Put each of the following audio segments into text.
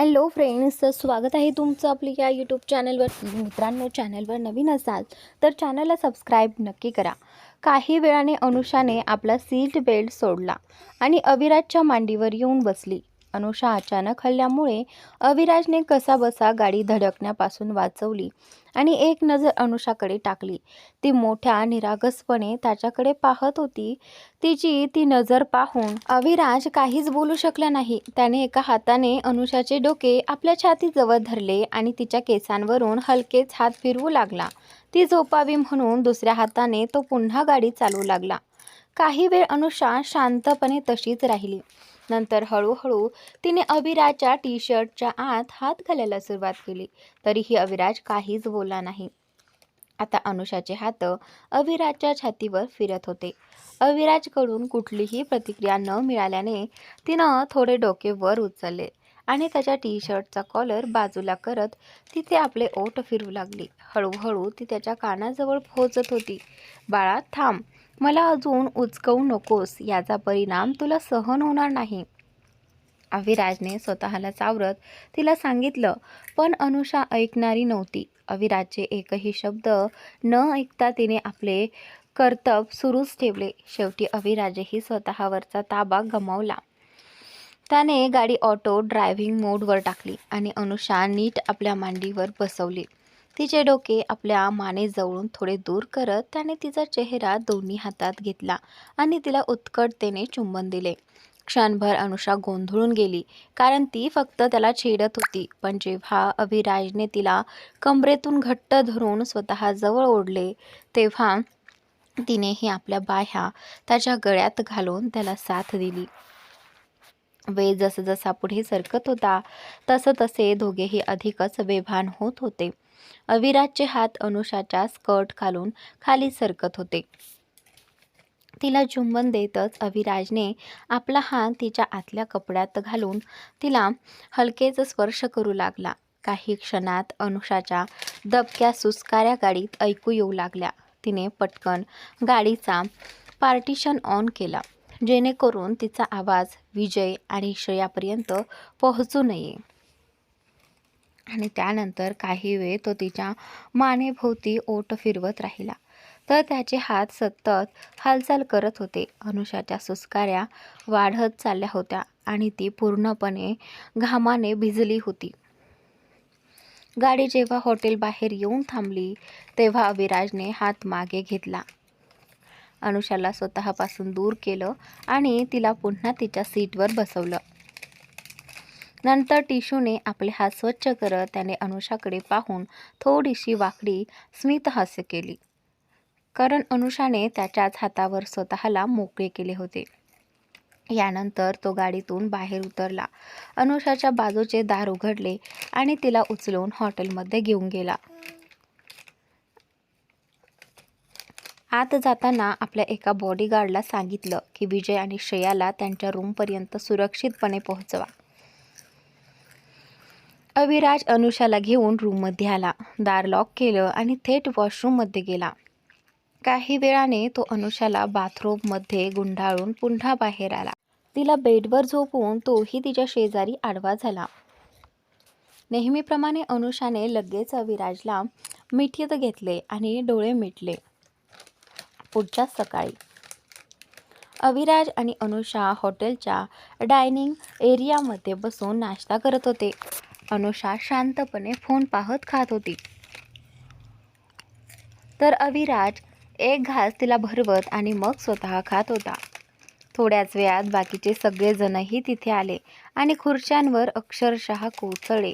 Hello friends, स्वागत आहे तुमचं आपल्या या यूट्यूब चॅनलवर. मित्रांनो, चॅनलवर नवीन असाल तर चॅनलला सबस्क्राईब नक्की करा. काही वेळाने अनुषाने आपला सीट बेल्ट सोडला आणि अविराजच्या मांडीवर येऊन बसली. अनुषा अचानक हल्ल्यामुळे अविराजने कसाबसा गाडी धडकण्यापासून वाचवली आणि एक नजर अनुषाकडे टाकली. ती मोठ्या निरागसपणे त्याच्याकडे पाहत होती. तिची ती नजर पाहून अविराज काहीच बोलू शकला नाही. त्याने एका हाताने अनुषाचे डोके आपल्या छातीजवळ धरले आणि तिच्या केसांवरून हलकेच हात फिरवू लागला. ती झोपावी म्हणून दुसऱ्या हाताने तो पुन्हा गाडी चालवू लागला. काही वेळ अनुषा शांतपणे तशीच राहिली. नंतर हळूहळू तिने अविराजच्या टी शर्टच्या आत हात घालायला सुरुवात केली. तरीही अविराज काहीच बोलला नाही. आता अनुषाचे हात अविराजच्या छातीवर फिरत होते. अविराजकडून कुठलीही प्रतिक्रिया न मिळाल्याने तिनं थोडे डोके वर उचलले आणि त्याच्या टी शर्टचा कॉलर बाजूला करत तिथे आपले ओठ फिरू लागली. हळूहळू ती त्याच्या कानाजवळ पोहोचत होती. "बाळा थांब, मला अजून उचकवू नकोस, याचा परिणाम तुला सहन होणार नाही," अविराजने स्वतःला सावरत तिला सांगितलं. पण अनुषा ऐकणारी नव्हती. अविराजचे एकही शब्द न ऐकता तिने आपले कर्तव्य सुरूच ठेवले. शेवटी अविराजही स्वतःवरचा ताबा गमावला. त्याने गाडी ऑटो ड्रायव्हिंग मोडवर टाकली आणि अनुषा नीट आपल्या मांडीवर बसवली. तिचे डोके आपल्या मानेजवळून थोडे दूर करत त्याने तिचा चेहरा दोन्ही हातात घेतला आणि तिला उत्कटतेने चुंबन दिले. क्षणभर अनुषा गोंधळून गेली, कारण ती फक्त त्याला छेडत होती. पण जेव्हा अविराजने तिला कमरेतून घट्ट धरून स्वतःजवळ ओढले, तेव्हा तिनेही आपल्या बाह्या त्याच्या गळ्यात घालून त्याला साथ दिली. वेळ जसजसा पुढे सरकत होता तसे दोघेही अधिकच बेभान होत होते. अविराजचे हात अनुषाच्या स्कर्ट खालून खाली सरकत होते. तिला चुंबन देतच अविराजने आपला हात तिच्या आतल्या कपड्यात घालून तिला हलकेच स्पर्श करू लागला. काही क्षणात अनुषाच्या दबक्या सुस्काऱ्या गाडीत ऐकू येऊ लागल्या. तिने पटकन गाडीचा पार्टिशन ऑन केला, जेणेकरून तिचा आवाज विजय आणि श्रेयापर्यंत पोहोचू नये. आणि त्यानंतर काही वेळ तो तिच्या मानेभोवती ओठ फिरवत राहिला, तर त्याचे हात सतत हालचाल करत होते. अनुषाच्या सुस्काऱ्या वाढत चालल्या होत्या आणि ती पूर्णपणे घामाने भिजली होती. गाडी जेव्हा हॉटेल बाहेर येऊन थांबली, तेव्हा अविराजने हात मागे घेतला, अनुषाला स्वतःपासून दूर केलं आणि तिला पुन्हा तिच्या सीटवर बसवलं. नंतर टिशूने आपले हात स्वच्छ करत त्याने अनुषाकडे पाहून थोडीशी वाकडी स्मितहास्य केली, कारण अनुषाने त्याच्याच हातावर स्वतःला मोकळे केले होते. यानंतर तो गाडीतून बाहेर उतरला, अनुषाच्या बाजूचे दार उघडले आणि तिला उचलून हॉटेलमध्ये घेऊन गेला. आत जाताना आपल्या एका बॉडीगार्डला सांगितलं की विजय आणि श्रेयाला त्यांच्या रूमपर्यंत सुरक्षितपणे पोहोचवा. अविराज अनुषाला घेऊन रूममध्ये आला, दार लॉक केलं आणि थेट वॉशरूममध्ये गेला. काही वेळाने तो अनुषाला बाथरूममध्ये गुंडाळून पुन्हा बाहेर आला. तिला बेडवर झोपवून तोही तिच्या शेजारी आडवा झाला. नेहमीप्रमाणे अनुषाने लगेच अविराजला मिठीत घेतले आणि डोळे मिटले. पुढच्या सकाळी अविराज आणि अनुषा हॉटेलच्या डायनिंग एरियामध्ये बसून नाश्ता करत होते. अनुषा शांतपणे फोन पाहत खात होती, तर अविराज एक घास तिला भरवत आणि मग स्वतः खात होता. थोड्याच वेळात बाकीचे सगळेजणही तिथे आले आणि खुर्च्यांवर अक्षरशः कोसळले.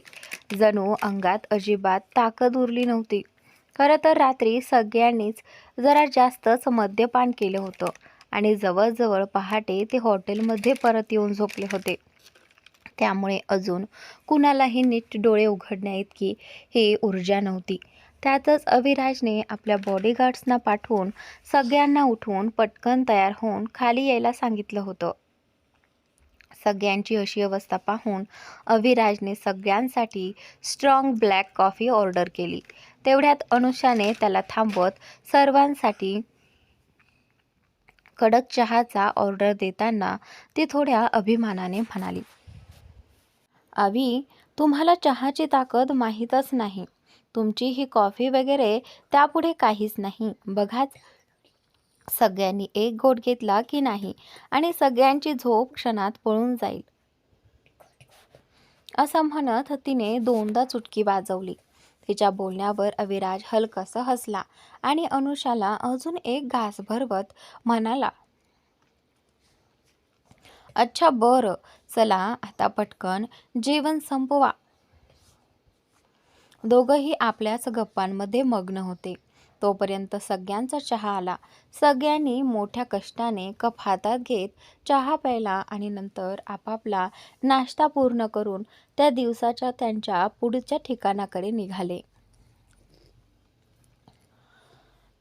जणू अंगात अजिबात ताकद उरली नव्हती. खरं तर रात्री सगळ्यांनीच जरा जास्तच मद्यपान केलं होतं आणि जवळजवळ पहाटे ते हॉटेलमध्ये परत येऊन झोपले होते. त्यामुळे अजून कुणालाही नीट डोळे उघडण्याइतकी ही ऊर्जा नव्हती. त्यातच अविराजने आपल्या बॉडीगार्ड्सना पाठवून सगळ्यांना उठवून पटकन तयार होऊन खाली यायला सांगितलं होतं. सगळ्यांची अशी अवस्था पाहून अविराजने सगळ्यांसाठी स्ट्रॉंग ब्लॅक कॉफी ऑर्डर केली. तेवढ्यात अनुषाने त्याला थांबवत सर्वांसाठी कडक चहाचा ऑर्डर देताना ती थोड्या अभिमानाने म्हणाली, अवी, तुम्हाला चहाची ताकद माहीतच नाही. तुमची ही कॉफी वगैरे त्यापुढे काहीच नाही. बघाच, सगळ्यांनी एक घोट घेतला की नाही आणि सगळ्यांची झोप क्षणात पळून जाईल. असं म्हणत तिने दोनदा चुटकी वाजवली. तिच्या बोलण्यावर अविराज हलकासा हसला आणि अनुषाला अजून एक घास भरवत म्हणाला, अच्छा बरं, चला आता पटकन जेवण संपवा. दोघंही आपल्याच गप्पांमध्ये मग्न होते. तोपर्यंत सगळ्यांचा चहा आला. सगळ्यांनी मोठ्या कष्टाने कप हातात घेत चहा प्यायला आणि नंतर आपापला नाश्ता पूर्ण करून त्या दिवसाच्या त्यांच्या पुढच्या ठिकाणाकडे निघाले.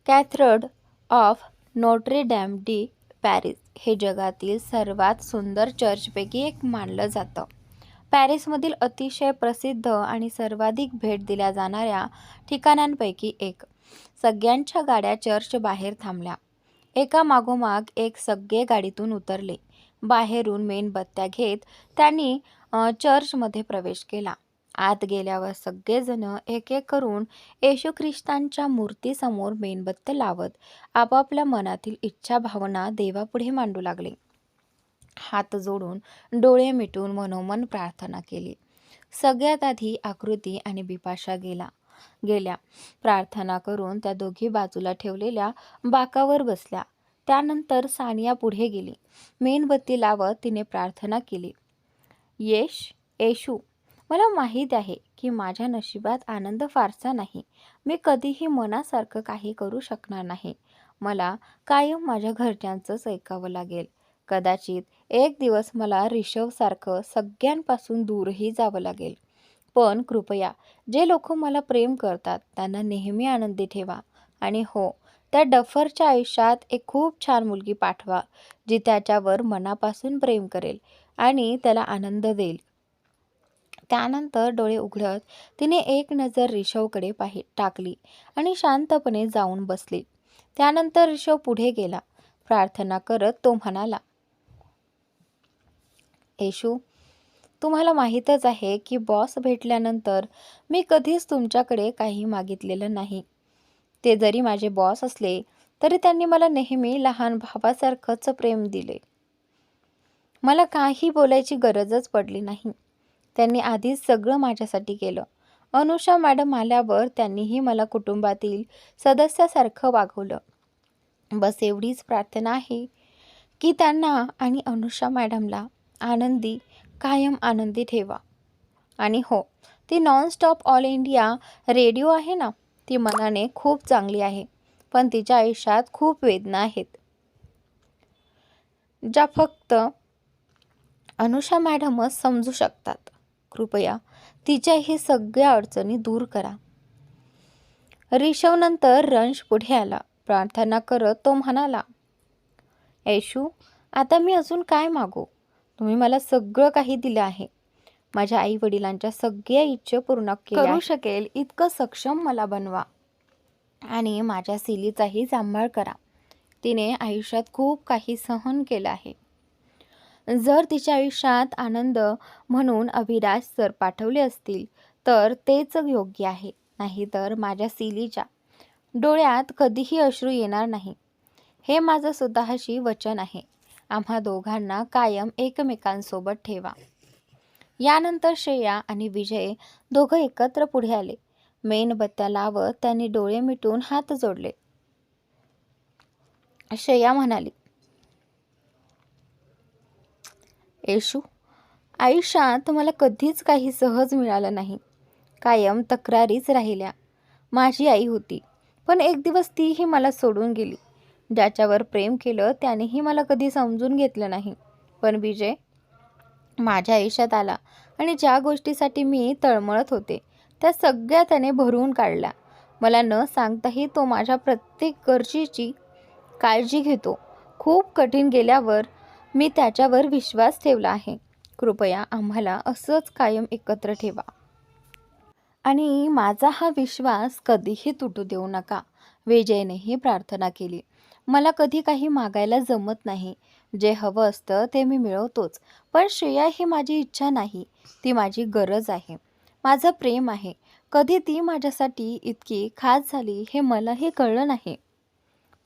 Cathedral of Notre dam D Paris हे जगातील सर्वात सुंदर चर्चपैकी एक मानलं जातं. पॅरिसमधील अतिशय प्रसिद्ध आणि सर्वाधिक भेट दिल्या जाणाऱ्या ठिकाणांपैकी एक. सगळ्यांच्या गाड्या चर्च बाहेर थांबल्या. एका मागोमाग एक सगळे गाडीतून उतरले. बाहेरून मेणबत्त्या घेत त्यांनी चर्चमध्ये प्रवेश केला. आत गेल्यावर सगळेजण एक एक करून येशू ख्रिस्तांच्या मूर्तीसमोर मेणबत्त्या लावत आपापल्या मनातील इच्छा भावना देवापुढे मांडू लागले. हात जोडून डोळे मिटून मनोमन प्रार्थना केली. सगळ्यात आधी आकृती आणि बिपाशा गेल्या. प्रार्थना करून त्या दोघी बाजूला ठेवलेल्या बाकावर बसल्या. त्यानंतर सानिया पुढे गेली. मेणबत्ती लावत तिने प्रार्थना केली, येशू, मला माहीत आहे की माझ्या नशिबात आनंद फारसा नाही. मी कधीही मनासारखं काही करू शकणार नाही. मला कायम माझ्या घरच्यांचंच ऐकावं लागेल. कदाचित एक दिवस मला ऋषभसारखं सगळ्यांपासून दूरही जावं लागेल. पण कृपया जे लोक मला प्रेम करतात त्यांना नेहमी आनंदी ठेवा. आणि हो, त्या डफरच्या आयुष्यात एक खूप छान मुलगी पाठवा जी त्याच्यावर मनापासून प्रेम करेल आणि त्याला आनंद देईल. त्यानंतर डोळे उघडत तिने एक नजर ऋषभकडे टाकली आणि शांतपणे जाऊन बसली. त्यानंतर ऋषभ पुढे गेला. प्रार्थना करत तो म्हणाला, येशू, तुम्हाला माहीतच आहे की बॉस भेटल्यानंतर मी कधीच तुमच्याकडे काही मागितलेलं नाही. ते जरी माझे बॉस असले तरी त्यांनी मला नेहमी लहान भावासारखंच प्रेम दिले. मला काही बोलायची गरजच पडली नाही. त्यांनी आधीच सगळं माझ्यासाठी केलं. अनुषा मॅडम आल्यावर त्यांनीही मला कुटुंबातील सदस्यासारखं वागवलं. बस एवढीच प्रार्थना आहे की त्यांना आणि अनुषा मॅडमला कायम आनंदी ठेवा. आणि हो, ती नॉनस्टॉप ऑल इंडिया रेडिओ आहे ना, ती मनाने खूप चांगली आहे, पण तिच्या आयुष्यात खूप वेदना आहेत ज्या फक्त अनुषा मॅडमच समजू शकतात. कृपया तिच्या ही सगळ्या अडचणी दूर करा. ऋषभनंतर रंश पुढे आला. प्रार्थना करत तो म्हणाला, येशू, आता मी अजून काय मागू? तुम्ही मला सगळं काही दिलं आहे. माझ्या आई वडिलांच्या सगळ्या इच्छा पूर्ण करू शकेल इतकं सक्षम मला बनवा आणि माझ्या सिलीचाही सांभाळ करा. तिने आयुष्यात खूप काही सहन केलं आहे. जर तिच्या आयुष्यात आनंद म्हणून अविराज सर पाठवले असतील तर तेच योग्य आहे. नाहीतर माझ्या सिलीच्या डोळ्यात कधीही अश्रू येणार नाही. हे माझं स्वतःशी वचन आहे. आम्हा दोघांना कायम एकमेकांसोबत ठेवा. यानंतर श्रेया आणि विजय दोघं एकत्र पुढे आले. मेणबत्त्या लावत त्यांनी डोळे मिटून हात जोडले. श्रेया म्हणाली, येशू, आयुष्यात मला कधीच काही सहज मिळालं नाही. कायम तक्रारीच राहिल्या. माझी आई होती, पण एक दिवस तीही मला सोडून गेली. ज्याच्यावर प्रेम केलं त्यानेही मला कधी समजून घेतलं नाही. पण विजय माझ्या आयुष्यात आला आणि ज्या गोष्टीसाठी मी तळमळत होते त्या सगळ्या त्याने भरून काढल्या. मला न सांगताही तो माझ्या प्रत्येक गरजेची काळजी घेतो. खूप कठीण गेल्यावर मी त्याच्यावर विश्वास ठेवला आहे. कृपया आम्हाला असंच कायम एकत्र ठेवा. आणि माझा हा विश्वास कधीही तुटू देऊ नका. विजयनेही प्रार्थना केली. मला कधी काही मागायला जमत नाही. जे हवं असतं ते मी मिळवतोच, पण श्रेया ही माझी इच्छा नाही, ती माझी गरज आहे, माझं प्रेम आहे. कधी ती माझ्यासाठी इतकी खास झाली हे मलाही कळलं नाही.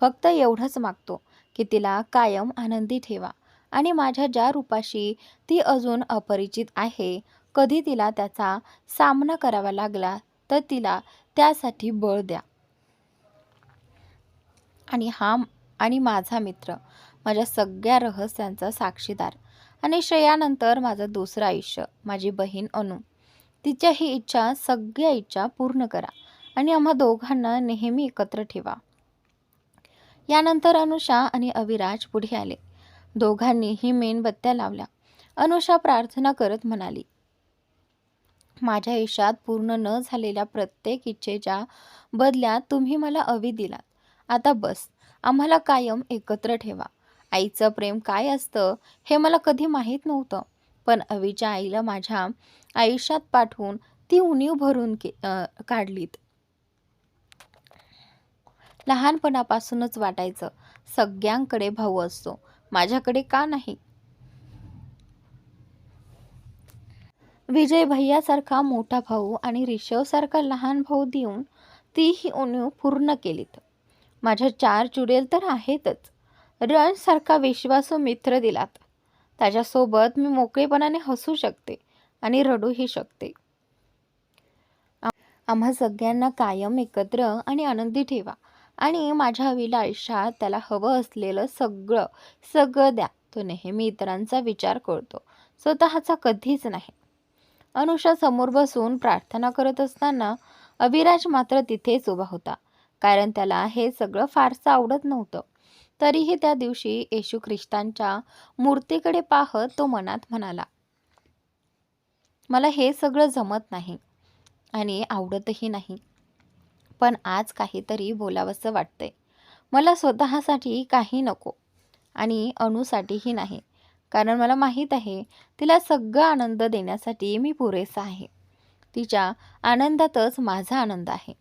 फक्त एवढंच मागतो की तिला कायम आनंदी ठेवा आणि माझ्या ज्या रूपाशी ती अजून अपरिचित आहे, कधी तिला त्याचा सामना करावा लागला तर तिला त्यासाठी बळ द्या. आणि माझा मित्र, माझ्या सगळ्या रहस्यांचा साक्षीदार आणि श्रेयानंतर माझं दुसरं आयुष्य, माझी बहीण अनु. तिच्या ही इच्छा, सगळ्या इच्छा पूर्ण करा आणि आम्हा दोघांना नेहमी एकत्र ठेवा. यानंतर अनुषा आणि अविराज पुढे आले. दोघांनीही मेणबत्त्या लावल्या. अनुषा प्रार्थना करत म्हणाली, माझ्या आयुष्यात पूर्ण न झालेल्या प्रत्येक इच्छेच्या बदल्यात तुम्ही मला अवी दिलात. आता बस, आम्हाला कायम एकत्र ठेवा. आईचं प्रेम काय असतं हे मला कधी माहीत नव्हतं, पण अवीच्या आईला माझ्या आयुष्यात पाठवून ती उणीव भरून काढलीत. लहानपणापासूनच वाटायचं सगळ्यांकडे भाऊ असतो, माझ्याकडे का नाही. विजय भैयासारखा मोठा भाऊ आणि ऋषवसारखा लहान भाऊ देऊन ती ही उणीव पूर्ण केलीत. माझ्या 4 चुडेल तर आहेतच. रणसारखा विश्वासू मित्र दिलात. त्याच्यासोबत मी मोकळेपणाने हसू शकते आणि रडूही शकते. आम्हा सगळ्यांना कायम एकत्र आणि आनंदी ठेवा आणि माझ्या हवीला आयुष्यात त्याला हवं असलेलं सगळं सगळं द्या. तो नेहमी इतरांचा विचार करतो, स्वतःचा कधीच नाही. अनुषा समोर बसून प्रार्थना करत असताना अविराज मात्र तिथेच उभा होता, कारण त्याला हे सगळं फारसं आवडत नव्हतं. तरीही त्या दिवशी येशू ख्रिस्तांच्या मूर्तीकडे पाहत तो मनात म्हणाला, मला हे सगळं जमत नाही आणि आवडतही नाही, पण आज काहीतरी बोलावंसं वाटतंय. मला स्वतःसाठी काही नको आणि अनुसाठीही नाही, कारण मला माहीत आहे तिला सगळा आनंद देण्यासाठी मी पुरेसा आहे. तिच्या आनंदातच माझा आनंद आहे.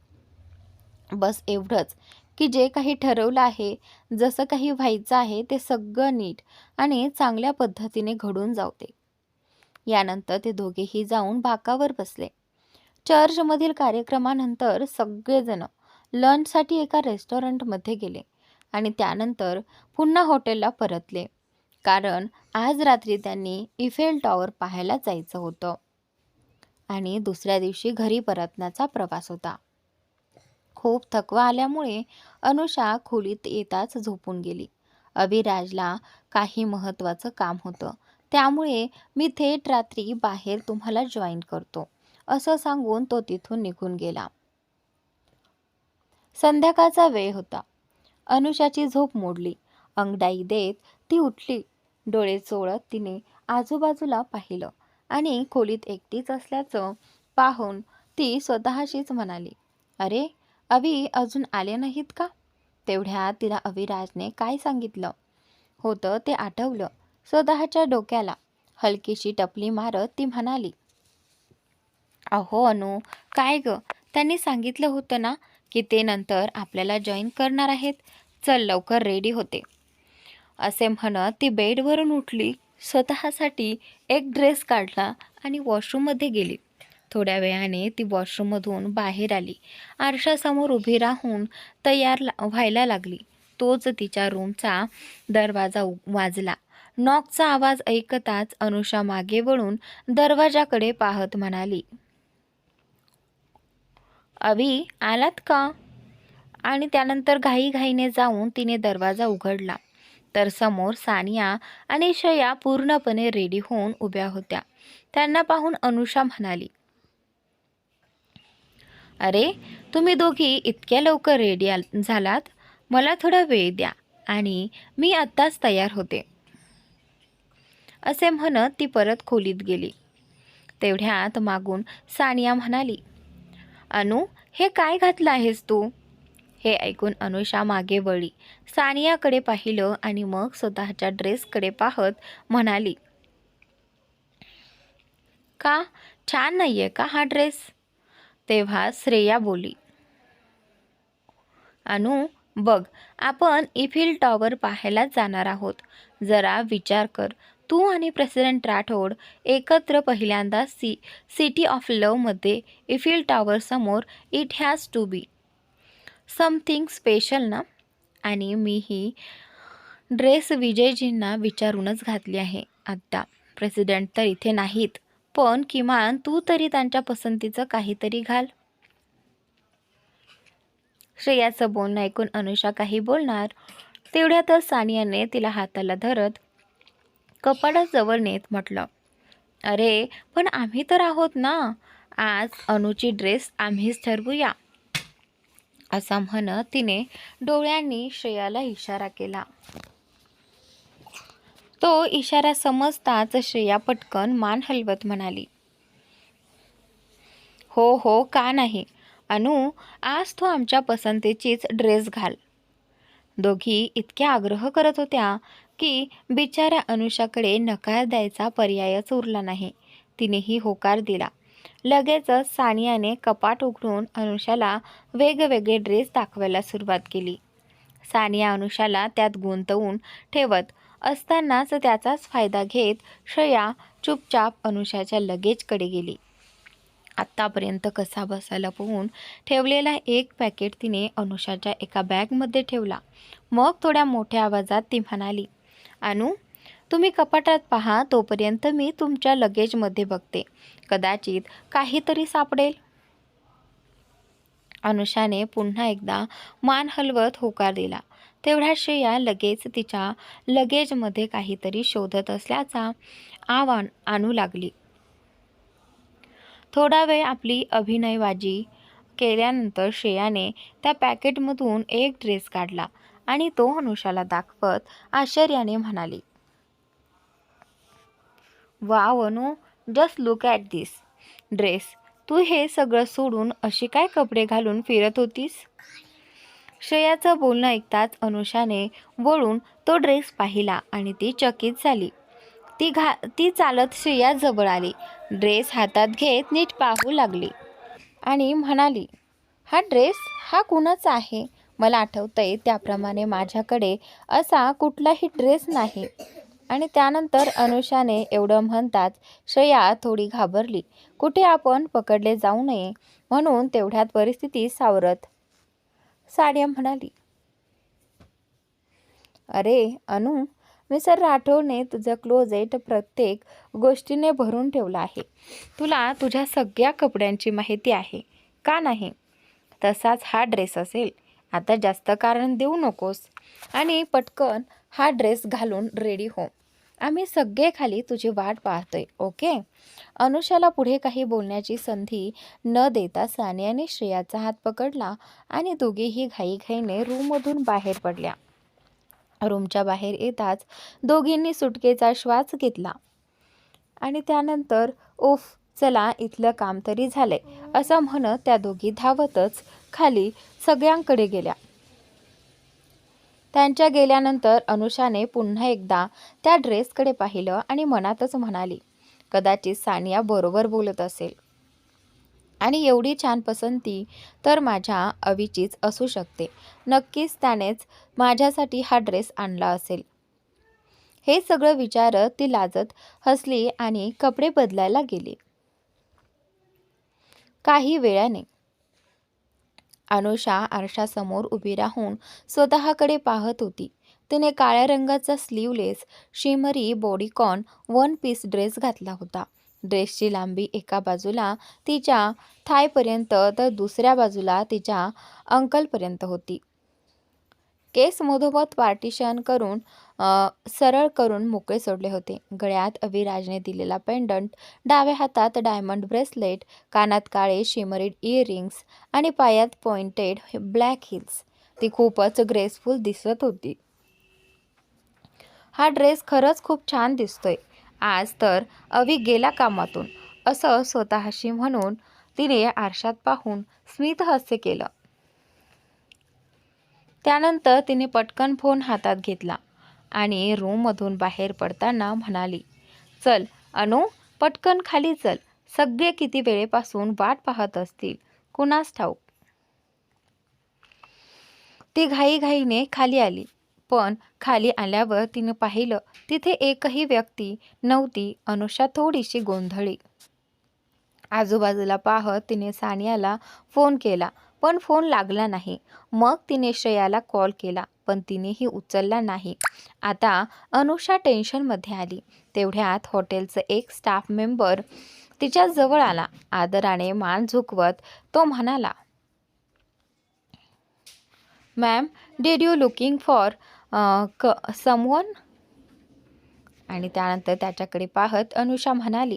बस एवढंच की जे काही ठरवलं आहे, जसं काही व्हायचं आहे ते सगळं नीट आणि चांगल्या पद्धतीने घडून जाऊ दे. यानंतर ते दोघेही जाऊन बाकावर बसले. चर्चमधील कार्यक्रमानंतर सगळेजण लंचसाठी एका रेस्टॉरंटमध्ये गेले आणि त्यानंतर पुन्हा हॉटेलला परतले, कारण आज रात्री त्यांनी इफेल टॉवर पाहायला जायचं होतं आणि दुसऱ्या दिवशी घरी परतण्याचा प्रवास होता. खूप थकवा आल्यामुळे अनुषा खोलीत येताच झोपून गेली. अविराजला काही महत्त्वाचं काम होतं, त्यामुळे मी थेट रात्री बाहेर तुम्हाला जॉईन करतो, असं सांगून तो तिथून निघून गेला. संध्याकाळचा वेळ होता. अनुषाची झोप मोडली. अंगडाई देत ती उठली. डोळे चोळत तिने आजूबाजूला पाहिलं आणि खोलीत एकटीच असल्याचं पाहून ती स्वतःशीच म्हणाली, अरे, अवी अजून आले नाहीत का? तेवढ्यात तिला अविराजने काय सांगितलं होतं ते आठवलं. स्वतःच्या डोक्याला हलकीशी टपली मारत ती म्हणाली, अहो अनु, काय ग, त्यांनी सांगितलं होतं ना की ते नंतर आपल्याला जॉईन करणार आहेत. चल लवकर रेडी होते. असे म्हणत ती बेडवरून उठली, स्वतःसाठी एक ड्रेस काढला आणि वॉशरूममध्ये गेली. थोड्या वेळाने ती वॉशरूममधून बाहेर आली. आरशासमोर उभी राहून तयार व्हायला लागली. तोच तिच्या रूमचा दरवाजा वाजला. नॉकचा आवाज ऐकताच अनुषा मागे वळून दरवाजाकडे पाहत म्हणाली, अवी, आलात का? आणि त्यानंतर घाईघाईने जाऊन तिने दरवाजा उघडला तर समोर सानिया आणि श्रेया पूर्णपणे रेडी होऊन उभ्या होत्या. त्यांना पाहून अनुषा म्हणाली, अरे, तुम्ही दोघी इतक्या लवकर रेडी झालात? मला थोडा वेळ द्या आणि मी आत्ताच तयार होते. असे म्हणत ती परत खोलीत गेली. तेवढ्यात मागून सानिया म्हणाली, अनु, हे काय घातलं आहेस तू? हे ऐकून अनुषा मागे वळली, सानियाकडे पाहिलं आणि मग स्वतःच्या ड्रेसकडे पाहत म्हणाली, का, छान नाहीये का हा ड्रेस? तेव्हा श्रेया बोली, अनु, बघ, आपण इफिल टॉवर पाहायला जाणार आहोत. जरा विचार कर, तू आणि प्रेसिडेंट राठोड एकत्र पहिल्यांदा सिटी ऑफ लव्हमध्ये इफिल टॉवर समोर. It has to be something special ना. आणि मी ही ड्रेस विजयजींना विचारूनच घातली आहे. आत्ता प्रेसिडेंट तर इथे नाहीत, पण किमान तू तरी त्यांच्या पसंतीचं काहीतरी घाल. श्रेयाचं बोलणं ऐकून अनुषा काही बोलणार तेवढ्यातच सानियाने तिला हाताला धरत कपाटाजवळ नेत म्हटलं, अरे पण आम्ही तर आहोत ना, आज अनुची ड्रेस आम्हीच ठरवूया. असं म्हणत तिने डोळ्यांनी श्रेयाला इशारा केला. तो इशारा समजताच श्रेया पटकन मान हलवत म्हणाली, हो हो का नाही अनु, आज तू आमच्या पसंतीचीच ड्रेस घाल. दोघी इतक्या आग्रह करत होत्या की बिचाऱ्या अनुषाकडे नकार द्यायचा पर्यायच उरला नाही. तिनेही होकार दिला. लगेचच सानियाने कपाट उघडून अनुषाला वेगवेगळे ड्रेस दाखवायला सुरुवात केली. सानिया अनुषाला त्यात गुंतवून ठेवत असतानाच त्याचाच फायदा घेत श्रेया चुपचाप अनुषाच्या लगेजकडे गेली. आत्तापर्यंत कसा बसा लपवून ठेवलेला एक पॅकेट तिने अनुषाच्या एका बॅगमध्ये ठेवला. मग थोड्या मोठ्या आवाजात ती म्हणाली, अनु, तुम्ही कपाटात पहा, तोपर्यंत मी तुमच्या लगेजमध्ये बघते, कदाचित काहीतरी सापडेल. अनुषाने पुन्हा एकदा मान हलवत होकार दिला. तेवढ्या श्रेया लगेच तिच्या लगेजमध्ये काहीतरी शोधत असल्याचा आवाज आणू लागली. थोडा वेळ आपली अभिनयबाजी केल्यानंतर श्रेयाने त्या पॅकेटमधून एक ड्रेस काढला आणि तो अनुषाला दाखवत आश्चर्याने म्हणाली, wow Anu, just look at this dress. तू हे सगळं सोडून अशी काय कपडे घालून फिरत होतीस? श्रेयाचं बोलणं ऐकताच अनुषाने वळून तो ड्रेस पाहिला आणि ती चकित झाली. ती चालत श्रेयाजवळ आली, ड्रेस हातात घेत नीट पाहू लागली आणि म्हणाली, हा ड्रेस हा कुणाचा आहे? मला आठवतंय त्याप्रमाणे माझ्याकडे असा कुठलाही ड्रेस नाही. आणि त्यानंतर अनुषाने एवढं म्हणताच श्रेया थोडी घाबरली. कुठे आपण पकडले जाऊ नये म्हणून तेवढ्यात परिस्थिती सावरत सानिया म्हणाली, अरे अनु, मिस्टर राठोडने तुझं क्लोजेट प्रत्येक गोष्टीने भरून ठेवलं आहे. तुला तुझ्या सगळ्या कपड्यांची माहिती आहे का नाही? तसाच हा ड्रेस असेल. आता जास्त कारण देऊ नकोस आणि पटकन हा ड्रेस घालून रेडी हो. आम्ही सगळे खाली तुझी वाट पाहतोय, ओके? अनुषाला पुढे काही बोलण्याची संधी न देता सानियाने श्रेयाचा हात पकडला आणि दोघेही घाईघाईने रूममधून बाहेर पडल्या. रूमच्या बाहेर येताच दोघींनी सुटकेचा श्वास घेतला आणि त्यानंतर उफ, चला इथलं काम तरी झालंय असं म्हणत त्या दोघी धावतच खाली सगळ्यांकडे गेल्या. त्यांच्या गेल्यानंतर अनुषाने पुन्हा एकदा त्या ड्रेसकडे पाहिलं आणि मनातच म्हणाली, कदाचित सानिया बरोबर बोलत असेल आणि एवढी छान पसंती तर माझ्या अवीचीच असू शकते. नक्कीच त्यानेच माझ्यासाठी हा ड्रेस आणला असेल. हे सगळं विचारत ती लाजत हसली आणि कपडे बदलायला गेली. काही वेळाने अनुषा आरशासमोर उभी राहून स्वतःकडे पाहत होती. तिने काळ्या रंगाचा sleeveless shimmery bodycon one piece dress घातला होता. ड्रेसची लांबी एका बाजूला तिच्या थायपर्यंत तर दुसऱ्या बाजूला तिच्या अंकलपर्यंत होती. केस मधोमध पार्टिशन करून सरळ करून मोकळे सोडले होते. गळ्यात अविराजने दिलेला पेंडंट, डाव्या हातात डायमंड ब्रेसलेट, कानात काळे शिमरीड इयरिंग्स आणि पायात पॉइंटेड ब्लॅक हिल्स. ती खूपच ग्रेसफुल दिसत होती. हा ड्रेस खरंच खूप छान दिसतोय. आज तर अवी गेला कामातून असं स्वतःशी म्हणून तिने आरशात पाहून स्मितहास्य केलं. त्यानंतर तिने पटकन फोन हातात घेतला आणि रूममधून बाहेर पडताना म्हणाली, चल अनु, पटकन खाली चल. सगळे किती वेळेपासून वाट पाहत असतील कुणास ठाऊक. ती घाईघाईने खाली आली, पण खाली आल्यावर तिने पाहिलं तिथे एकही व्यक्ती नव्हती. अनुषा थोडीशी गोंधळली. आजूबाजूला पाहत तिने सानियाला फोन केला, पण फोन लागला नाही. मग तिने श्रेयाला कॉल केला, पण तिनेही उचलला नाही. आता अनुषा टेन्शनमध्ये आली. तेवढ्यात हॉटेलचा एक स्टाफ मेंबर तिच्या जवळ आला. आदराने मान झुकवत तो म्हणाला, ma'am, did you looking for someone? आणि त्यानंतर त्याच्याकडे पाहत अनुषा म्हणाली,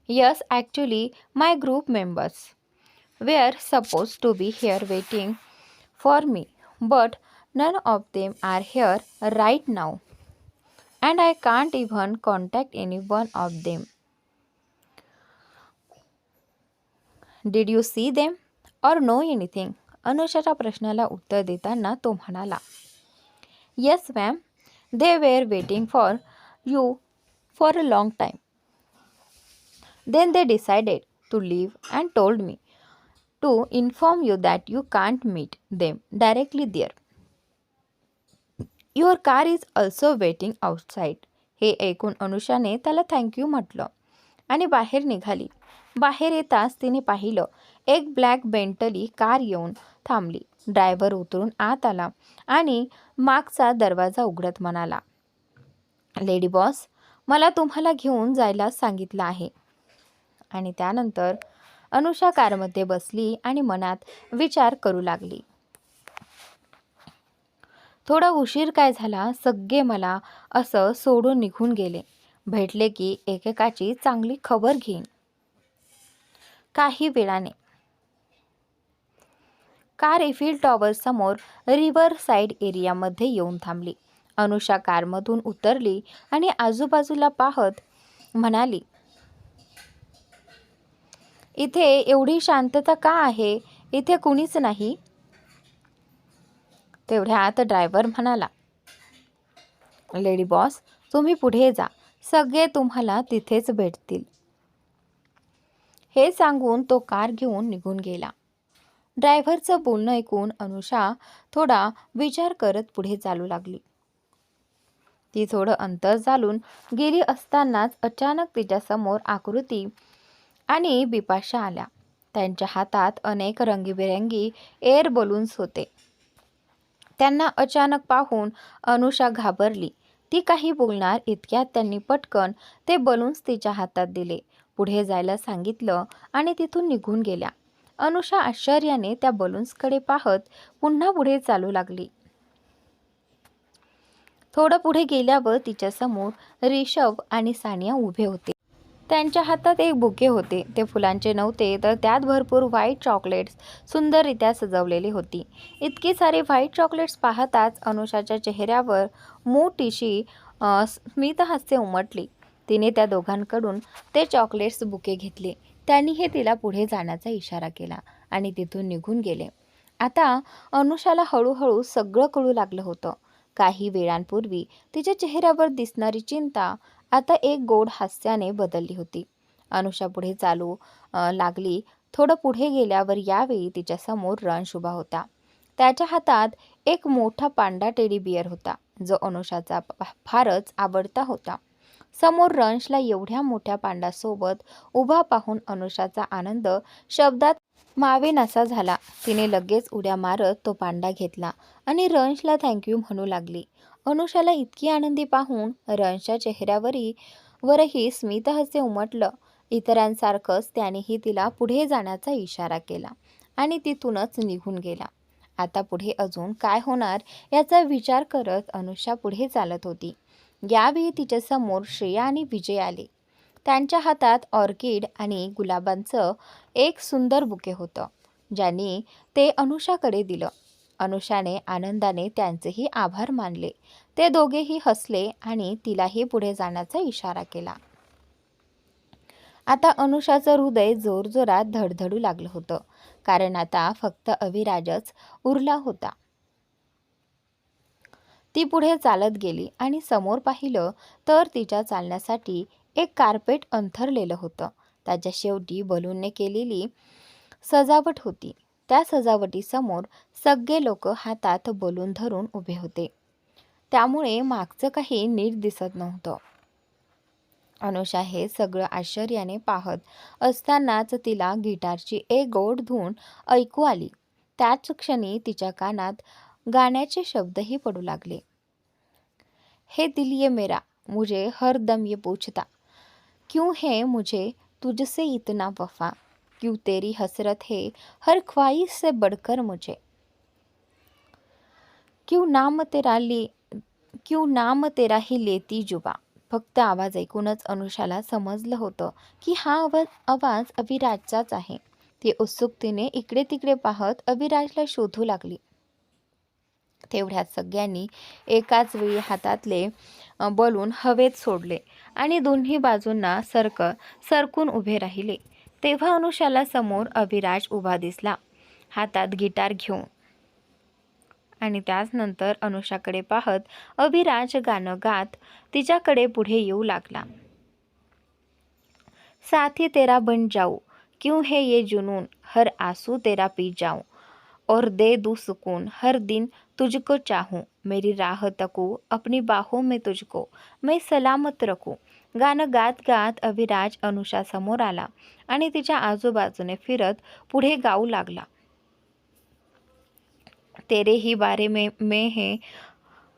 yes, actually my group members were suppose to be here waiting for me, but none of them are here right now and I can't even contact any one of them. Did you see them or no anything? अनुषाच्या प्रश्नाला उत्तर देताना तो म्हणाला, yes ma'am, they were waiting for you for a long time. Then they decided to leave and told me to inform you that you can't meet them directly there. Your car is also waiting outside. हे ऐकून अनुषाने त्याला thank you म्हटलं आणि बाहेर निघाली. बाहेर येताच तिने पाहिलं एक ब्लॅक बेंटली कार येऊन थांबली. ड्रायव्हर उतरून आत आला आणि मागचा दरवाजा उघडत म्हणाला, लेडी बॉस, मला तुम्हाला घेऊन जायला सांगितलं आहे. आणि त्यानंतर अनुषा कारमध्ये बसली आणि मनात विचार करू लागली, थोडा उशीर काय झाला, सगळे मला असं सोडून निघून गेले. भेटले की एकेकाची चांगली खबर घेईन. काही वेळाने कार एफिल टॉवर समोर रिव्हर साईड एरियामध्ये येऊन थांबली. अनुषा कारमधून उतरली आणि आजूबाजूला पाहत म्हणाली, इथे एवढी शांतता का आहे? इथे कुणीच नाही. तेवढ्यात ड्रायव्हर म्हणाला, लेडी बॉस, तुम्ही पुढे जा, सगळे तुम्हाला तिथेच भेटतील. हे सांगून तो कार घेऊन निघून गेला. ड्रायव्हरचं बोलणं ऐकून अनुषा थोडा विचार करत पुढे चालू लागली. ती थोडं अंतर चालून गेली असतानाच अचानक तिच्यासमोर आकृती आणि बिपाशा आल्या. त्यांच्या हातात अनेक रंगीबेरंगी एअर बलून्स होते. त्यांना अचानक पाहून अनुषा घाबरली. ती काही बोलणार इतक्यात त्यांनी पटकन ते बलून्स तिच्या हातात दिले, पुढे जायला सांगितलं आणि तिथून निघून गेल्या. अनुषा आश्चर्याने त्या बलून्सकडे पाहत पुन्हा पुढे चालू लागली. थोडं पुढे गेल्यावर तिच्यासमोर ऋषभ आणि सानिया उभे होते. त्यांच्या हातात एक बुके होते. ते फुलांचे नव्हते, तर त्यात भरपूर व्हाईट चॉकलेट्स सुंदररित्या सजवलेली होती. इतकी सारी व्हाईट चॉकलेट्स पाहताच अनुषाच्या चेहऱ्यावर मोठीशी स्मितहास्य उमटली. तिने त्या दोघांकडून ते चॉकलेट्स बुके घेतले. त्यांनीही तिला पुढे जाण्याचा इशारा केला आणि तिथून निघून गेले. आता अनुषाला हळूहळू सगळं कळू लागलं होतं. काही वेळांपूर्वी तिच्या चेहऱ्यावर दिसणारी चिंता आता एक गोड हास्याने बदलली होती. अनुषा पुढे चालू लागली. थोडं पुढे गेल्यावर यावेळी तिच्यासमोर रंश उभा होता. त्याच्या हातात एक मोठा पांडा टेडी बिअर होता, जो अनुषाचा फारच आवडता होता. समोर रंशला एवढ्या मोठ्या पांडासोबत उभा पाहून अनुषाचा आनंद शब्दात मावेनासा झाला. तिने लगेच उड्या मारत तो पांडा घेतला आणि रंशला थँक्यू म्हणू लागली. अनुषाला इतकी आनंदी पाहून रंशच्या चेहऱ्यावरही स्मितहास्य उमटलं. इतरांसारखंच त्यानेही तिला पुढे जाण्याचा इशारा केला आणि तिथूनच निघून गेला. आता पुढे अजून काय होणार याचा विचार करत अनुषा पुढे चालत होती. यावेळी तिच्यासमोर श्रेया आणि विजय आले. त्यांच्या हातात ऑर्किड आणि गुलाबांचं एक सुंदर बुके होतं, ज्यांनी ते अनुषाकडे दिलं. अनुषाने आनंदाने त्यांचेही आभार मानले. ते दोघेही हसले आणि तिलाही पुढे जाण्याचा इशारा केला. आता अनुषाचं हृदय जोरजोरात धडधडू लागलं होतं, कारण आता फक्त अविराजच उरला होता. ती पुढे चालत गेली आणि समोर पाहिलं तर तिच्या चालण्यासाठी एक कार्पेट अंथरलेलं होतं. त्याच्या शेवटी बलूनने केलेली सजावट होती. त्या सजावटीसमोर सगळे लोक हातात बलून धरून उभे होते, त्यामुळे मागचं काही नीट दिसत नव्हतं. अनुषा हे सगळं आश्चर्याने पाहत असतानाच तिला गिटारची एक गोड धून ऐकू आली. त्याच क्षणी तिच्या कानात गाण्याचे शब्दही पडू लागले. हे दिल ये मेरा मुझे हर दम ये पूछता, क्यों है मुझे तुझसे इतना वफा, क्यों तेरी हसरत है हर ख्वाहिश से बढ़कर मुझे, क्यों नाम तेरा ही लेती जुबा. फक्त आवाज ऐकूनच अनुषाला समजलं होतं की हा आवाज अविराजचाच आहे. ती उत्सुकतेने इकडे तिकडे पाहत अविराजला शोधू लागली. तेवढ्यात सगळ्यांनी एकाच वेळी हातातले बलून हवेत सोडले आणि दोन्ही बाजूंना सरकून उभे राहिले. तेव्हा अनुषाला समोर अविराज उभा दिसला, हातात गिटार घेऊन. आणि त्यानंतर अनुषाकडे पाहत अविराज गाणं गात तिच्याकडे पुढे येऊ लागला. साथी तेरा बन जाऊं, क्यों है ये जुनून, हर आंसू तेरा पी जाऊं, और दे दूं सुकून, हर दिन तुझको चाहूं, मेरी राह तकूं, अपनी बाहों में तुझको मैं सलामत रखूं. गाणं गात गात अविराज अनुषा समोर आला आणि तिच्या आजूबाजूने फिरत पुढे गाऊ लागला. तेरे ही बारे में है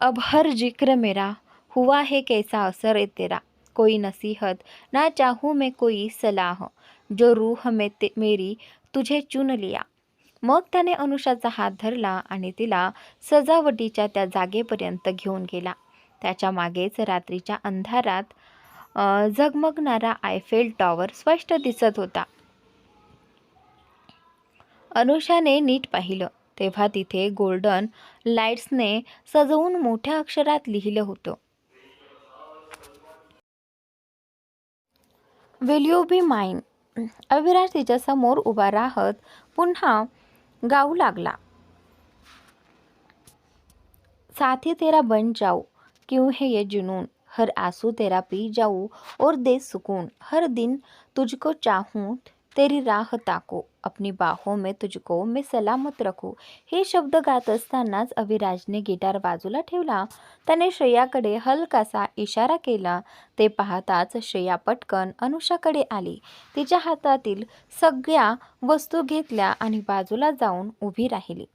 अब हर जिक्र मेरा, हुआ है कैसा असर है तेरा, कोई नसीहत ना चाहूँ मैं कोई सलाह, जो रूह में मेरी तुझे चुन लिया. मग त्याने अनुषाचा हात धरला आणि तिला सजावटीच्या त्या जागेपर्यंत घेऊन गेला. त्याच्या मागेच रात्रीच्या अंधारात झगमगणारा आयफेल टॉवर स्पष्ट दिसत होता. अनुषाने नीट पाहिलं तेव्हा तिथे गोल्डन लाईट्सने सजवून मोठ्या अक्षरात लिहिलं होतं, will you be mine. Aviraj तिच्या समोर उभा राहत पुन्हा गाऊ लागला. साथी तेरा बन जाऊं, क्यों है ये जुनून, हर आंसू तेरा पी जाऊं, और दे सुकून, हर दिन तुझको चाहूं, तेरी राह ताको, अपनी बाहों में तुझको मैं सलामत रखूं. हे शब्द गात असतानाच अविराजने गिटार बाजूला ठेवला. त्याने श्रेयाकडे हलकासा इशारा केला. ते पाहताच श्रेया पटकन अनुषाकडे आली. तिच्या हातातील सगळ्या वस्तू घेतल्या आणि बाजूला जाऊन उभी राहिली.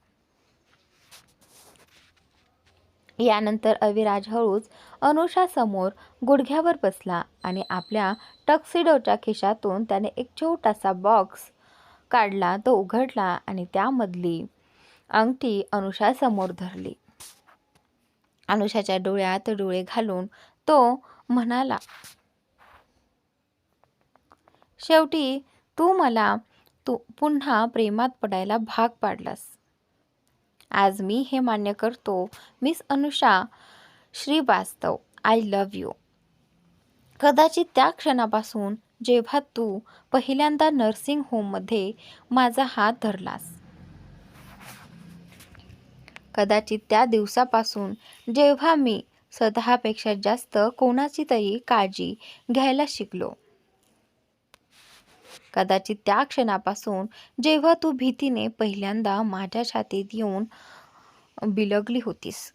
यानंतर अविराज हळूच अनुषासमोर गुडघ्यावर बसला आणि आपल्या टक्सिडोच्या खिशातून त्याने एक छोटासा बॉक्स काढला. तो उघडला आणि त्यामधली अंगठी अनुषासमोर धरली. अनुषाच्या डोळ्यात डोळे घालून तो म्हणाला, शेवटी तू मला पुन्हा प्रेमात पडायला भाग पाडलास. आज मी हे मान्य करतो, miss Anusha Shrivastava, I love you. कदाचित त्या क्षणापासून जेव्हा तू पहिल्यांदा नर्सिंग होममध्ये माझा हात धरलास, कदाचित त्या दिवसापासून जेव्हा मी स्वतःपेक्षा जास्त कोणाची तरी काळजी घ्यायला शिकलो, कदाचित त्या क्षणापासून जेव्हा तू भीतीने पहिल्यांदा माझ्या छातीत येऊन बिलगली होतीस,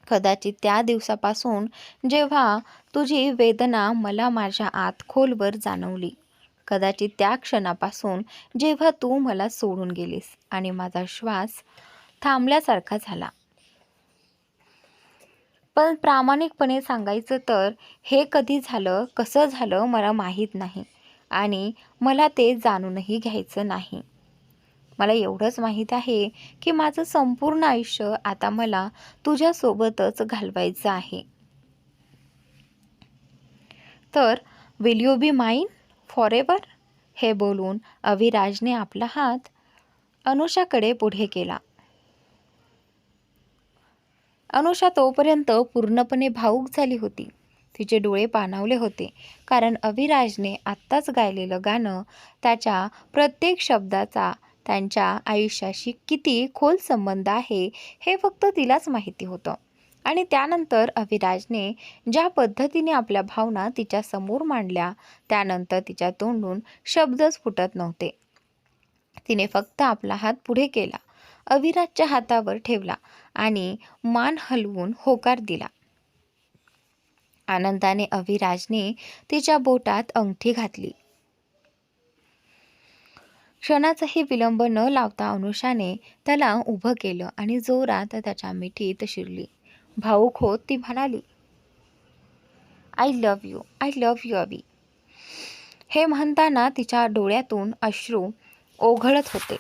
कदाचित त्या दिवसापासून जेव्हा तुझी वेदना मला माझ्या आत खोलवर जाणवली, कदाचित त्या क्षणापासून जेव्हा तू मला सोडून गेलीस आणि माझा श्वास थांबल्यासारखा झाला. पण प्रामाणिकपणे सांगायचं तर हे कधी झालं, कसं झालं मला माहीत नाही आणि मला ते जाणूनही घ्यायचं नाही. मला एवढंच माहीत आहे की माझं संपूर्ण आयुष्य आता मला तुझ्यासोबतच घालवायचं आहे. तर will you be mine forever. हे बोलून अविराजने आपला हात अनुषाकडे पुढे केला. अनुषा तोपर्यंत पूर्णपणे भावूक झाली होती. तिचे डोळे पाणावले होते, कारण अविराजने आत्ताच गायलेलं गाणं, त्याच्या प्रत्येक शब्दाचा त्यांच्या आयुष्याशी किती खोल संबंध आहे हे फक्त तिलाच माहिती होतं. आणि त्यानंतर अविराजने ज्या पद्धतीने आपल्या भावना तिच्यासमोर मांडल्या, त्यानंतर तिच्या तोंडून शब्दच फुटत नव्हते. तिने फक्त आपला हात पुढे केला, अविराजच्या हातावर ठेवला आणि मान हलवून होकार दिला. आनंदाने अविराजने तिच्या बोटात अंगठी घातली. क्षणाचाही विलंब न लावता अनुषाने त्याला उभं केलं आणि जोरात त्याच्या मिठीत शिरली. भाऊक होत ती म्हणाली, आय लव्ह यू अवी. हे म्हणताना तिच्या डोळ्यातून अश्रू ओघळत होते.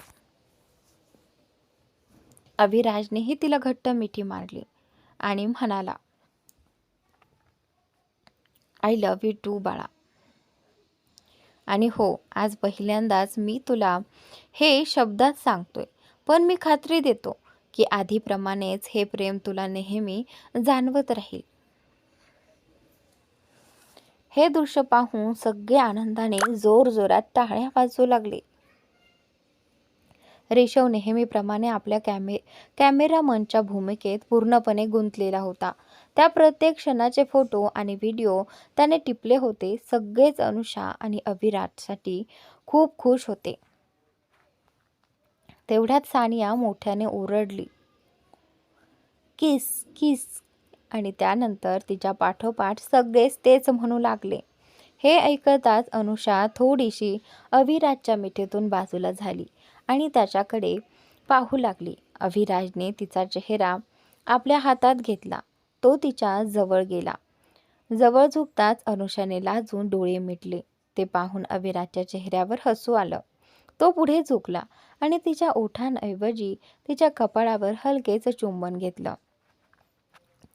अविराजनेही तिला घट्ट मिठी मारली आणि म्हणाला, आय लव्ह यू टू बाळा. आणि हो, आज पहिल्यांदाच मी तुला हे शब्दात सांगतोय, पण मी खात्री देतो की आधीप्रमाणेच हे प्रेम तुला नेहमी जाणवत राहील. हे दृश्य पाहून सगळे आनंदाने जोरजोरात टाळ्या वाजवू लागले. रेशव नेहमीप्रमाणे आपल्या कॅमेरामनच्या भूमिकेत पूर्णपणे गुंतलेला होता. त्या प्रत्येक क्षणाचे फोटो आणि व्हिडिओ त्याने टिपले होते. सगळेच अनुषा आणि अविराजसाठी खूप खुश होते. तेवढ्यात सानिया मोठ्याने ओरडली, किस किस. आणि त्यानंतर तिच्या पाठोपाठ सगळेच तेच म्हणू लागले. हे ऐकताच अनुषा थोडीशी अविराजच्या मिठीतून बाजूला झाली आणि त्याच्याकडे पाहू लागली. अविराजने तिचा चेहरा आपल्या हातात घेतला. तो तिच्या जवळ गेला. जवळ झुकताच अनुषाने लाजून डोळे मिटले. ते पाहून अविराजच्या चेहऱ्यावर हसू आलं. तो पुढे झुकला आणि तिच्या ओठांऐवजी तिच्या कपाळावर हलकेच चुंबन घेतलं.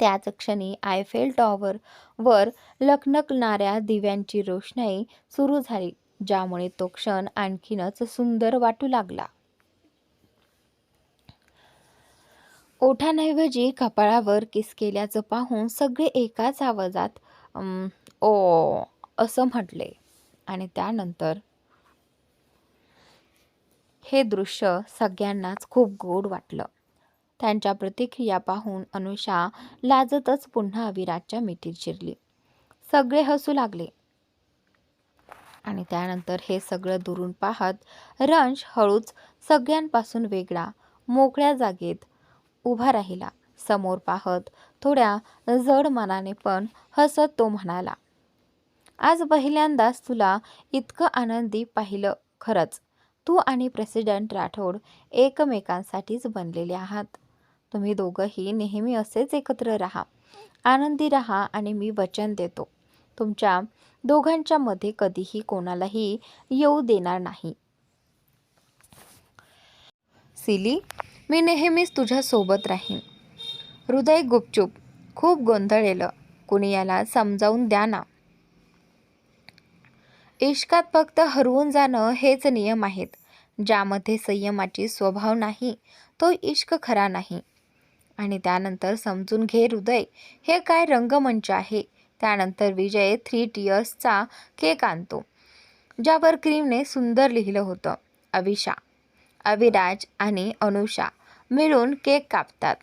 त्याच क्षणी आयफेल टॉवर वर लखलखणाऱ्या दिव्यांची रोषणाई सुरू झाली, ज्यामुळे तो क्षण आणखीनच सुंदर वाटू लागला. ओठांऐवजी कपाळावर किस केल्याचं पाहून सगळे एकाच आवाजात ओ असं म्हटले. आणि त्यानंतर हे दृश्य सगळ्यांनाच खूप गोड वाटलं. त्यांच्या प्रतिक्रिया पाहून अनुषा लाजतच पुन्हा अविराजच्या मिठीत शिरली. सगळे हसू लागले. आणि त्यानंतर हे सगळं दुरून पाहत रंश हळूच सगळ्यांपासून वेगळा मोकळ्या जागेत उभा राहिला. समोर पाहत थोड्या जड मनाने पण हसत तो म्हणाला, आज पहिल्यांदाच तुला इतकं आनंदी पाहिलं. खरंच तू आणि प्रेसिडेंट राठोड एकमेकांसाठीच बनलेले आहात. तुम्ही दोघंही नेहमी असेच एकत्र राहा, आनंदी राहा आणि मी वचन देतो, तुमच्या दोघांच्या मध्ये कधीही कोणालाही येऊ देणार नाही. सिली, मी नेहमीच तुझ्या सोबत राहीन. हृदय गुपचूप खूप गोंधळलेलं. कुणी याला समजावून द्या ना. इश्कात फक्त हरवून जाणं हेच नियम आहेत. ज्यामध्ये संयमाची स्वभाव नाही तो इश्क खरा नाही. आणि त्यानंतर समजून घे हृदय, हे काय रंगमंच आहे. त्यानंतर विजय 3 टीयर्सचा केक आणतो, ज्यावर क्रीमने सुंदर लिहिलं होतं, अविशा. अविराज आणि अनुषा मिळून केक कापतात,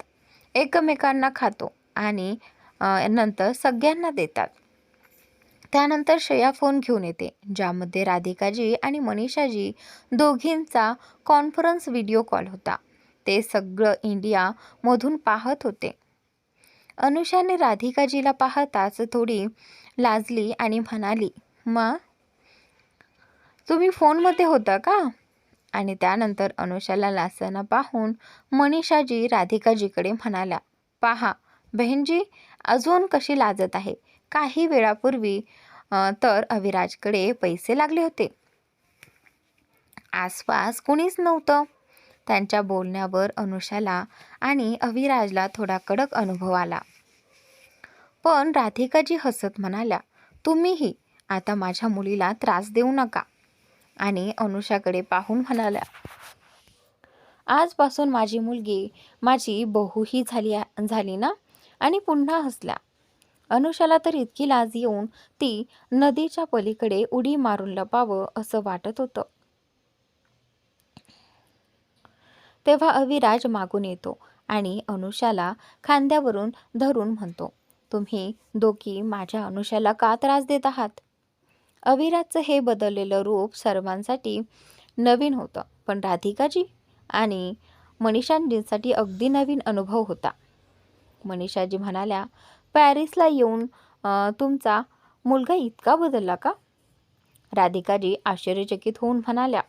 एकमेकांना खातो आणि नंतर सगळ्यांना देतात. त्यानंतर श्रेया फोन घेऊन येते, ज्यामध्ये राधिकाजी आणि मनीषाजी दोघींचा कॉन्फरन्स व्हिडिओ कॉल होता. ते सगळं इंडियामधून पाहत होते. अनुषाने राधिकाजीला पाहताच थोडी लाजली आणि म्हणाली, मा तुम्ही फोनमध्ये होता का? आणि त्यानंतर अनुषाला लाजताना पाहून मनीषाजी राधिकाजीकडे म्हणाल्या, पहा बहीणजी अजून कशी लाजत आहे. काही वेळापूर्वी तर अविराजकडे पैसे लागले होते. आसपास कुणीच नव्हतं. त्यांच्या बोलण्यावर अनुषाला आणि अविराजला थोडा कडक अनुभव आला. पण राधिकाजी हसत म्हणाल्या, तुम्हीही आता माझ्या मुलीला त्रास देऊ नका. आणि अनुषाकडे पाहून म्हणाल्या, आजपासून माझी मुलगी माझी बहुही झाली ना. आणि पुन्हा हसल्या. अनुषाला तर इतकी लाज येऊन ती नदीच्या पलीकडे उडी मारून लपावं असं वाटत होतं. तेव्हा अविराज मागून येतो आणि अनुषाला खांद्यावरून धरून म्हणतो, तुम्ही दोघी माझ्या अनुषाला का त्रास देत आहात? अविराजचं हे बदललेलं रूप सर्वांसाठी नवीन होतं, पण राधिकाजी आणि मनीषांजींसाठी अगदी नवीन अनुभव होता. मनीषाजी म्हणाल्या, पॅरिसला येऊन तुमचा मुलगा इतका बदलला का? राधिकाजी आश्चर्यचकित होऊन म्हणाल्या,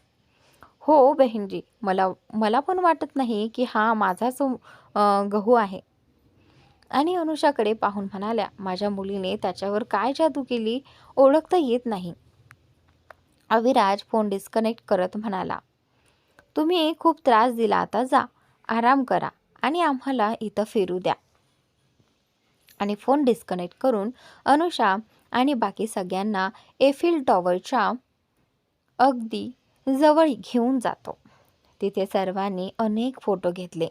हो बहीणजी, मला मला पण वाटत नाही की हा माझाच गहू आहे. आणि अनुषाकडे पाहून म्हणाल्या, माझ्या मुलीने त्याच्यावर काय जादू केली ओळखता येत नाही. अविराज फोन डिस्कनेक्ट करत म्हणाला, तुम्ही खूप त्रास दिला, आता जा, आराम करा आणि आम्हाला इथं फिरू द्या. आणि फोन डिस्कनेक्ट करून अनुषा आणि बाकी सगळ्यांना एफिल टॉवरच्या अगदी जवळ घेऊन जातो. तिथे सर्वांनी अनेक फोटो घेतले.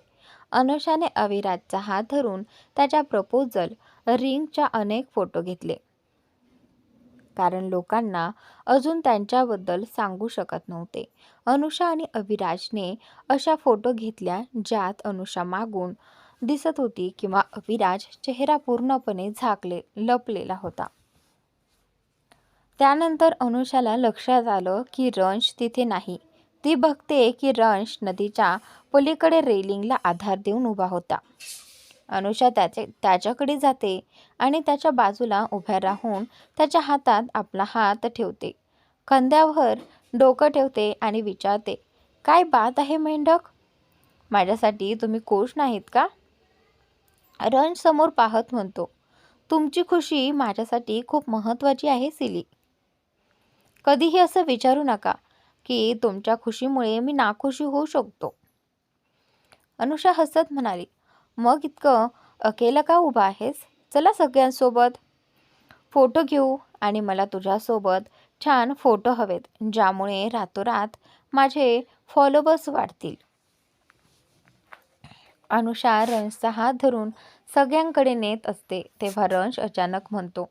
अनुषाने अविराजचा हात धरून त्याच्या प्रपोजल रिंगच्या अनेक फोटो घेतले, कारण लोकांना अजून त्यांच्याबद्दल सांगू शकत नव्हते. अनुषा आणि अविराजने अशा फोटो घेतल्या ज्यात अनुषा मागून दिसत होती किंवा अविराज चेहरा पूर्णपणे लपलेला होता. त्यानंतर अनुषाला लक्षात आलं की रंश तिथे नाही. ती बघते की रंश नदीच्या पलीकडे रेलिंगला आधार देऊन उभा होता. अनुषा त्याच्याकडे जाते आणि त्याच्या बाजूला उभ्या राहून त्याच्या हातात आपला हात ठेवते, खांद्यावर डोकं ठेवते आणि विचारते, काय बात आहे मेंढक, माझ्यासाठी तुम्ही खुश नाहीत का? रंश समोर पाहत म्हणतो, तुमची खुशी माझ्यासाठी खूप महत्त्वाची आहे सिली. कधीही असं विचारू नका की तुमच्या खुशीमुळे मी नाखुशी होऊ शकतो. अनुषा हसत म्हणाली, मग इतकं अकेला का उभा आहेस? चला सगळ्यांसोबत फोटो घेऊ आणि मला तुझ्यासोबत छान फोटो हवेत, ज्यामुळे रातोरात माझे फॉलोवर्स वाढतील. अनुषा रंशचा हात धरून सगळ्यांकडे नेत असते तेव्हा रंश अचानक म्हणतो,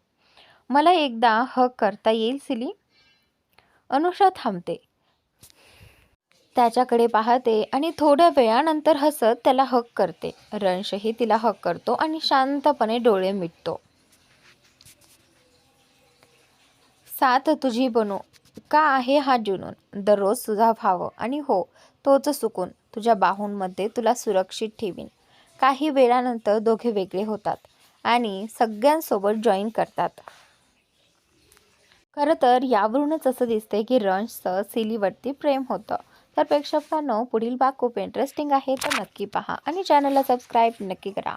मला एकदा हग करता येईल सिली? अनुषा थांबते, त्याच्याकडे पाहते आणि थोड्या वेळानंतर हसत त्याला हग करते. रंशही तिला हग करतो आणि शांतपणे डोळे मिटतो. साथ तुझी बनू का आहे हा जुनून, दररोज तुझा भाव आणि हो तोच सुकून तुझ्या बाहूंमध्ये तुला सुरक्षित ठेवीन. काही वेळानंतर दोघे वेगळे होतात आणि सगळ्यांसोबत जॉईन करतात. खरं तर यावरूनच असं दिसते की रंशचं सिलीवरती प्रेम होतं. तर प्रेक्षकांनो, पुढील भाग खूप इंटरेस्टिंग आहे, तर नक्की पहा आणि चॅनलला सबस्क्राईब नक्की करा.